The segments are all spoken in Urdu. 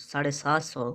750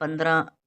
15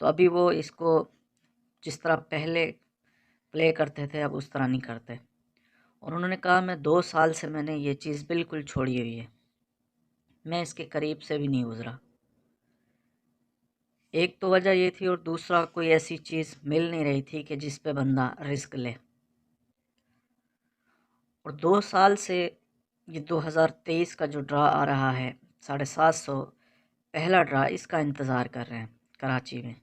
تو ابھی وہ اس کو جس طرح پہلے پلے کرتے تھے اب اس طرح نہیں کرتے، اور انہوں نے کہا میں 2 سال سے میں نے یہ چیز بالکل چھوڑی ہوئی ہے، میں اس کے قریب سے بھی نہیں گزرا۔ ایک تو وجہ یہ تھی، اور دوسرا کوئی ایسی چیز مل نہیں رہی تھی کہ جس پہ بندہ رسک لے، اور 2 سال سے یہ 2023 کا جو ڈرا آ رہا ہے 750 پہلا ڈرا، اس کا انتظار کر رہے ہیں کراچی میں۔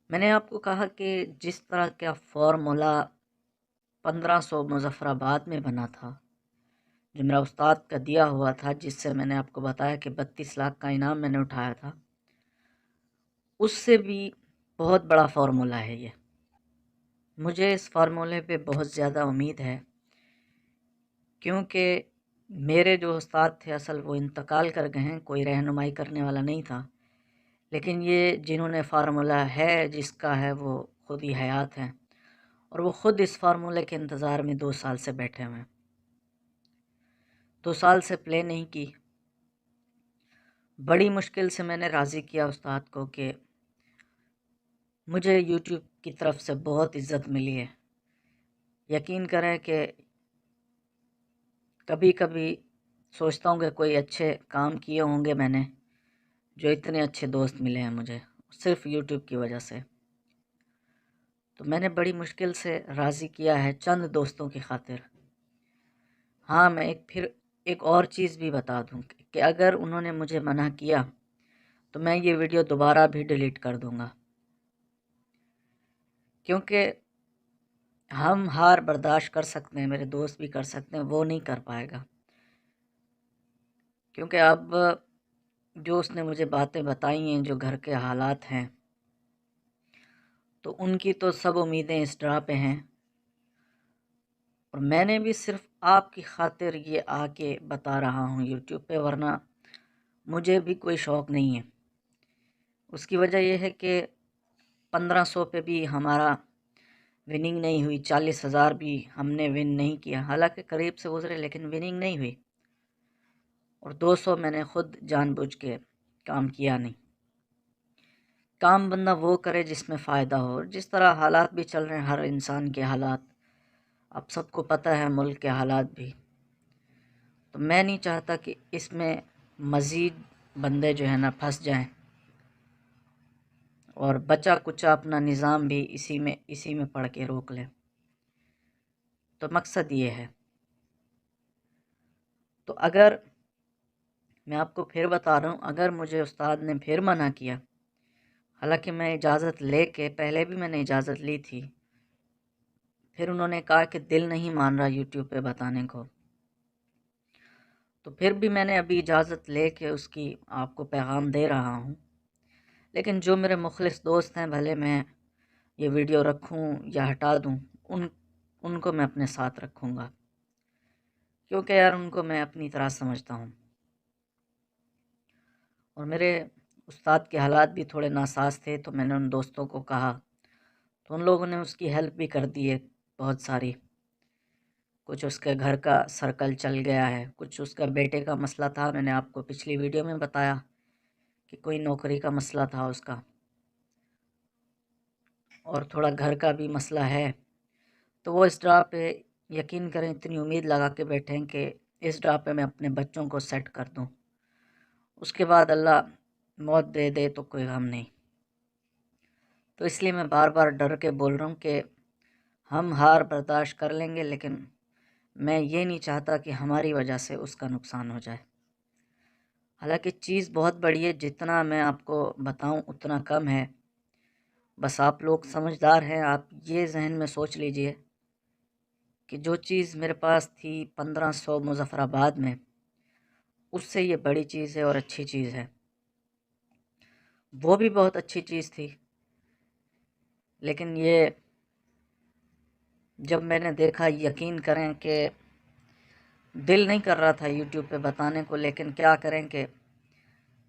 میں نے آپ کو کہا کہ جس طرح کا فارمولا 1500 مظفر آباد میں بنا تھا، جو میرا استاد کا دیا ہوا تھا، جس سے میں نے آپ کو بتایا کہ 32 لاکھ کا انعام میں نے اٹھایا تھا، اس سے بھی بہت بڑا فارمولا ہے یہ۔ مجھے اس فارمولے پہ بہت زیادہ امید ہے، کیونکہ میرے جو استاد تھے اصل وہ انتقال کر گئے ہیں، کوئی رہنمائی کرنے والا نہیں تھا، لیکن یہ جنہوں نے فارمولا ہے جس کا ہے وہ خود ہی حیات ہیں، اور وہ خود اس فارمولے کے انتظار میں 2 سال سے بیٹھے ہوئے ہیں۔ 2 سال سے پلے نہیں کی، بڑی مشکل سے میں نے راضی کیا استاد کو کہ مجھے یوٹیوب کی طرف سے بہت عزت ملی ہے۔ یقین کریں کہ کبھی کبھی سوچتا ہوں کہ کوئی اچھے کام کیے ہوں گے میں نے، جو اتنے اچھے دوست ملے ہیں مجھے صرف یوٹیوب کی وجہ سے۔ تو میں نے بڑی مشکل سے راضی کیا ہے چند دوستوں کی خاطر۔ ہاں، میں ایک اور چیز بھی بتا دوں کہ اگر انہوں نے مجھے منع کیا تو میں یہ ویڈیو دوبارہ بھی ڈیلیٹ کر دوں گا، کیونکہ ہم ہار برداشت کر سکتے ہیں، میرے دوست بھی کر سکتے ہیں، وہ نہیں کر پائے گا، کیونکہ اب جو اس نے مجھے باتیں بتائی ہیں، جو گھر کے حالات ہیں، تو ان کی تو سب امیدیں اس ڈرا پہ ہیں، اور میں نے بھی صرف آپ کی خاطر یہ آ کے بتا رہا ہوں یوٹیوب پہ، ورنہ مجھے بھی کوئی شوق نہیں ہے۔ اس کی وجہ یہ ہے کہ 1500 پہ بھی ہمارا وننگ نہیں ہوئی، 40,000 بھی ہم نے ون نہیں کیا، حالانکہ قریب سے گزرے لیکن وننگ نہیں ہوئی، اور 200 میں نے خود جان بوجھ کے کام کیا نہیں۔ کام بندہ وہ کرے جس میں فائدہ ہو، جس طرح حالات بھی چل رہے ہیں، ہر انسان کے حالات اب سب کو پتہ ہے، ملک کے حالات بھی، تو میں نہیں چاہتا کہ اس میں مزید بندے جو ہیں نا پھنس جائیں، اور بچا کچا اپنا نظام بھی اسی میں پڑھ کے روک لیں۔ تو مقصد یہ ہے۔ تو اگر میں آپ کو پھر بتا رہا ہوں، اگر مجھے استاد نے پھر منع کیا، حالانکہ میں اجازت لے کے پہلے بھی میں نے اجازت لی تھی، پھر انہوں نے کہا کہ دل نہیں مان رہا یوٹیوب پہ بتانے کو، تو پھر بھی میں نے ابھی اجازت لے کے اس کی آپ کو پیغام دے رہا ہوں، لیکن جو میرے مخلص دوست ہیں، بھلے میں یہ ویڈیو رکھوں یا ہٹا دوں، ان کو میں اپنے ساتھ رکھوں گا، کیونکہ یار ان کو میں اپنی طرح سمجھتا ہوں، اور میرے استاد کے حالات بھی تھوڑے ناساز تھے، تو میں نے ان دوستوں کو کہا، تو ان لوگوں نے اس کی ہیلپ بھی کر دی ہے بہت ساری، کچھ اس کے گھر کا سرکل چل گیا ہے، کچھ اس کا بیٹے کا مسئلہ تھا، میں نے آپ کو پچھلی ویڈیو میں بتایا کہ کوئی نوکری کا مسئلہ تھا اس کا، اور تھوڑا گھر کا بھی مسئلہ ہے، تو وہ اس ڈرا پہ یقین کریں اتنی امید لگا کے بیٹھیں کہ اس ڈرا پہ میں اپنے بچوں کو سیٹ کر دوں، اس کے بعد اللہ موت دے دے تو کوئی غم نہیں۔ تو اس لیے میں بار بار ڈر کے بول رہا ہوں کہ ہم ہار برداشت کر لیں گے، لیکن میں یہ نہیں چاہتا کہ ہماری وجہ سے اس کا نقصان ہو جائے۔ حالانکہ چیز بہت بڑی ہے، جتنا میں آپ کو بتاؤں اتنا کم ہے، بس آپ لوگ سمجھدار ہیں، آپ یہ ذہن میں سوچ لیجئے کہ جو چیز میرے پاس تھی 1500 مظفر آباد میں، اس سے یہ بڑی چیز ہے اور اچھی چیز ہے، وہ بھی بہت اچھی چیز تھی، لیکن یہ جب میں نے دیکھا، یقین کریں کہ دل نہیں کر رہا تھا یوٹیوب پہ بتانے کو، لیکن کیا کریں کہ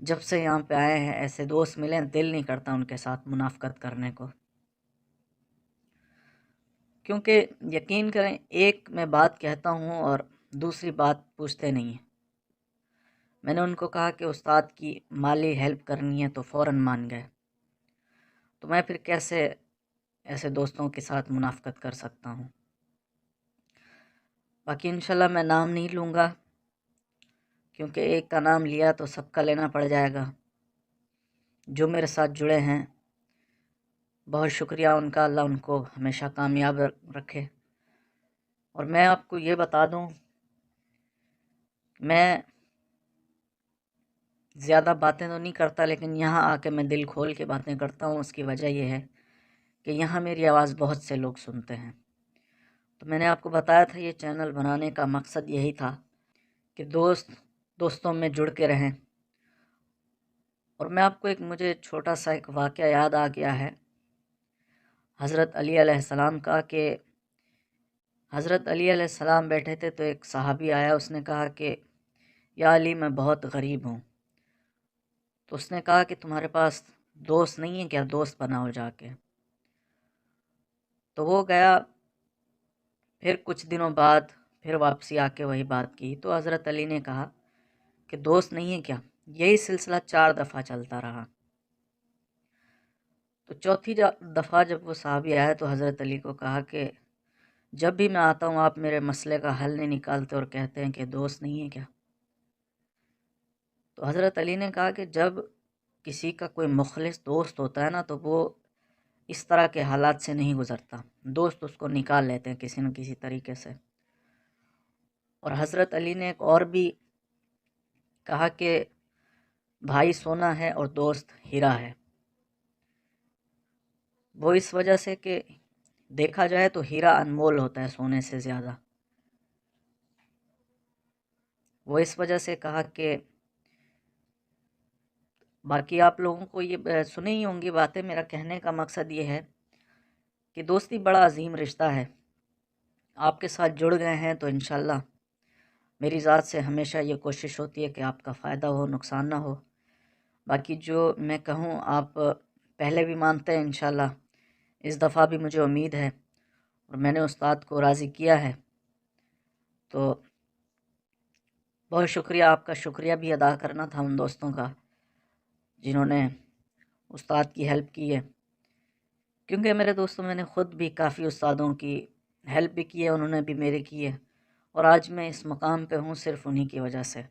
جب سے یہاں پہ آئے ہیں ایسے دوست ملے، دل نہیں کرتا ان کے ساتھ منافقت کرنے کو، کیونکہ یقین کریں ایک میں بات کہتا ہوں اور دوسری بات پوچھتے نہیں ہیں۔ میں نے ان کو کہا کہ استاد کی مالی ہیلپ کرنی ہے تو فوراً مان گئے، تو میں پھر کیسے ایسے دوستوں کے ساتھ منافقت کر سکتا ہوں۔ باقی انشاءاللہ میں نام نہیں لوں گا، کیونکہ ایک کا نام لیا تو سب کا لینا پڑ جائے گا۔ جو میرے ساتھ جڑے ہیں بہت شکریہ ان کا، اللہ ان کو ہمیشہ کامیاب رکھے۔ اور میں آپ کو یہ بتا دوں، میں زیادہ باتیں تو نہیں کرتا، لیکن یہاں آ کے میں دل کھول کے باتیں کرتا ہوں۔ اس کی وجہ یہ ہے کہ یہاں میری آواز بہت سے لوگ سنتے ہیں۔ تو میں نے آپ کو بتایا تھا یہ چینل بنانے کا مقصد یہی تھا کہ دوستوں میں جڑ کے رہیں۔ اور میں آپ کو مجھے چھوٹا سا ایک واقعہ یاد آ گیا ہے حضرت علی علیہ السلام کا، کہ حضرت علی علیہ السلام بیٹھے تھے تو ایک صحابی آیا، اس نے کہا کہ یا علی میں بہت غریب ہوں۔ تو اس نے کہا کہ تمہارے پاس دوست نہیں ہے کیا، دوست بناؤ جا کے۔ تو وہ گیا، پھر کچھ دنوں بعد پھر واپسی آ کے وہی بات کی، تو حضرت علی نے کہا کہ دوست نہیں ہے کیا۔ یہی سلسلہ 4 دفعہ چلتا رہا۔ تو چوتھی دفعہ جب وہ صحابی آیا تو حضرت علی کو کہا کہ جب بھی میں آتا ہوں آپ میرے مسئلے کا حل نہیں نکالتے اور کہتے ہیں کہ دوست نہیں ہے کیا۔ تو حضرت علی نے کہا کہ جب کسی کا کوئی مخلص دوست ہوتا ہے نا تو وہ اس طرح کے حالات سے نہیں گزرتا، دوست اس کو نکال لیتے ہیں کسی نہ کسی طریقے سے۔ اور حضرت علی نے ایک اور بھی کہا کہ بھائی سونا ہے اور دوست ہیرا ہے۔ وہ اس وجہ سے کہ دیکھا جائے تو ہیرا انمول ہوتا ہے سونے سے زیادہ۔ وہ اس وجہ سے کہا کہ باقی آپ لوگوں کو یہ سنی ہی ہوں گی باتیں، میرا کہنے کا مقصد یہ ہے کہ دوستی بڑا عظیم رشتہ ہے۔ آپ کے ساتھ جڑ گئے ہیں تو انشاءاللہ میری ذات سے ہمیشہ یہ کوشش ہوتی ہے کہ آپ کا فائدہ ہو، نقصان نہ ہو۔ باقی جو میں کہوں آپ پہلے بھی مانتے ہیں انشاءاللہ، اس دفعہ بھی مجھے امید ہے اور میں نے استاد کو راضی کیا ہے، تو بہت شکریہ۔ آپ کا شکریہ بھی ادا کرنا تھا ان دوستوں کا جنہوں نے استاد کی ہیلپ کی ہے، کیونکہ میرے دوستوں میں نے خود بھی کافی استادوں کی ہیلپ بھی کی ہے، انہوں نے بھی میری کی ہے، اور آج میں اس مقام پہ ہوں صرف انہی کی وجہ سے۔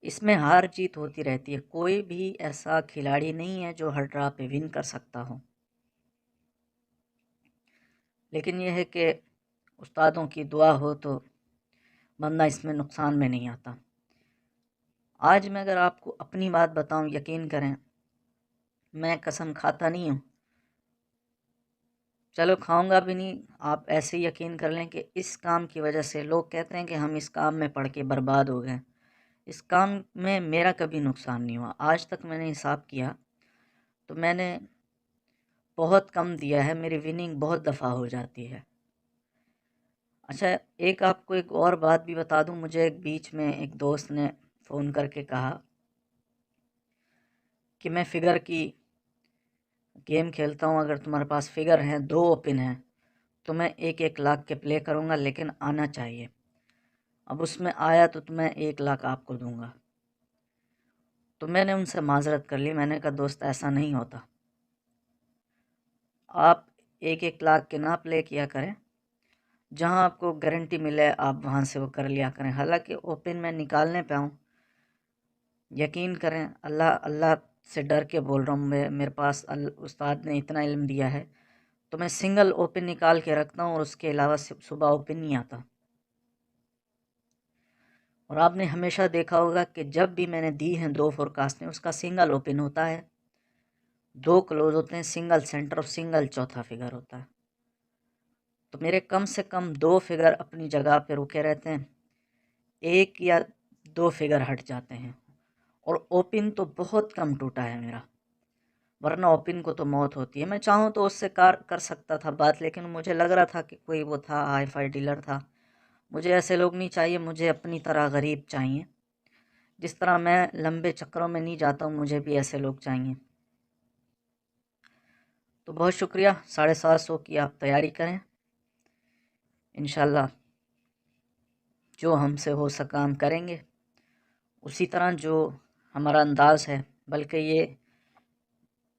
اس میں ہار جیت ہوتی رہتی ہے، کوئی بھی ایسا کھلاڑی نہیں ہے جو ہر راہ پہ ون کر سکتا ہو، لیکن یہ ہے کہ استادوں کی دعا ہو تو بندہ اس میں نقصان میں نہیں آتا۔ آج میں اگر آپ کو اپنی بات بتاؤں، یقین کریں میں قسم کھاتا نہیں ہوں، چلو کھاؤں گا بھی نہیں، آپ ایسے یقین کر لیں کہ اس کام کی وجہ سے لوگ کہتے ہیں کہ ہم اس کام میں پڑھ کے برباد ہو گئے، اس کام میں میرا کبھی نقصان نہیں ہوا۔ آج تک میں نے حساب کیا تو میں نے بہت کم دیا ہے، میری وننگ بہت دفعہ ہو جاتی ہے۔ اچھا ایک آپ کو ایک اور بات بھی بتا دوں، مجھے ایک بیچ میں ایک دوست نے فون کر کے کہا کہ میں فگر کی گیم کھیلتا ہوں، اگر تمہارے پاس فگر ہیں 2 اوپن ہیں تو میں 1-1 لاکھ کے پلے کروں گا، لیکن آنا چاہیے۔ اب اس میں آیا تو میں 1 لاکھ آپ کو دوں گا۔ تو میں نے ان سے معذرت کر لی، میں نے کہا دوست ایسا نہیں ہوتا، آپ 1-1 لاکھ کے نہ پلے کیا کریں، جہاں آپ کو گارنٹی ملے آپ وہاں سے وہ کر لیا کریں۔ حالانکہ اوپن میں نکالنے پہ ہوں، یقین کریں اللہ سے ڈر کے بول رہا ہوں، میرے پاس استاد نے اتنا علم دیا ہے تو میں سنگل اوپن نکال کے رکھتا ہوں اور اس کے علاوہ صبح اوپن نہیں آتا۔ اور آپ نے ہمیشہ دیکھا ہوگا کہ جب بھی میں نے دی ہیں 2 فورکاسٹیں، اس کا سنگل اوپن ہوتا ہے، 2 کلوز ہوتے ہیں، سنگل سینٹر اور سنگل چوتھا فگر ہوتا ہے۔ تو میرے کم سے کم 2 فگر اپنی جگہ پہ رکے رہتے ہیں، 1 یا 2 فگر ہٹ جاتے ہیں، اور اوپن تو بہت کم ٹوٹا ہے میرا، ورنہ اوپن کو تو موت ہوتی ہے۔ میں چاہوں تو اس سے کر سکتا تھا بات، لیکن مجھے لگ رہا تھا کہ کوئی وہ تھا ہائی فائی ڈیلر تھا، مجھے ایسے لوگ نہیں چاہیے، مجھے اپنی طرح غریب چاہیے، جس طرح میں لمبے چکروں میں نہیں جاتا ہوں، مجھے بھی ایسے لوگ چاہیے۔ تو بہت شکریہ، 750 کی آپ تیاری کریں، انشاءاللہ جو ہم سے ہو سکا ہم کریں گے، اسی طرح جو ہمارا انداز ہے، بلکہ یہ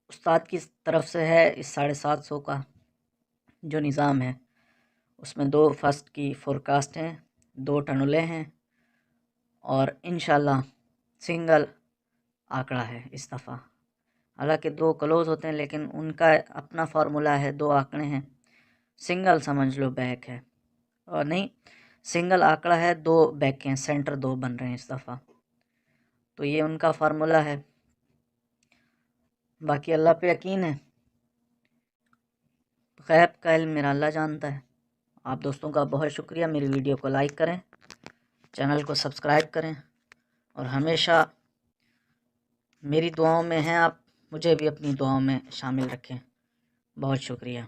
استاد کی طرف سے ہے، اس 750 کا جو نظام ہے اس میں 2 فسٹ کی فورکاسٹ ہیں، 2 ٹنولے ہیں، اور انشاءاللہ سنگل آنکڑا ہے اس دفعہ۔ حالانکہ 2 کلوز ہوتے ہیں لیکن ان کا اپنا فارمولا ہے، 2 آنکڑے ہیں، سنگل سمجھ لو بیک ہے، اور نہیں سنگل آنکڑا ہے، 2 بیک ہیں، سینٹر 2 بن رہے ہیں اس دفعہ، تو یہ ان کا فارمولا ہے۔ باقی اللہ پہ یقین ہے، غیب کا علم میرا اللہ جانتا ہے۔ آپ دوستوں کا بہت شکریہ، میری ویڈیو کو لائک کریں، چینل کو سبسکرائب کریں، اور ہمیشہ میری دعاؤں میں ہیں آپ، مجھے بھی اپنی دعاؤں میں شامل رکھیں۔ بہت شکریہ۔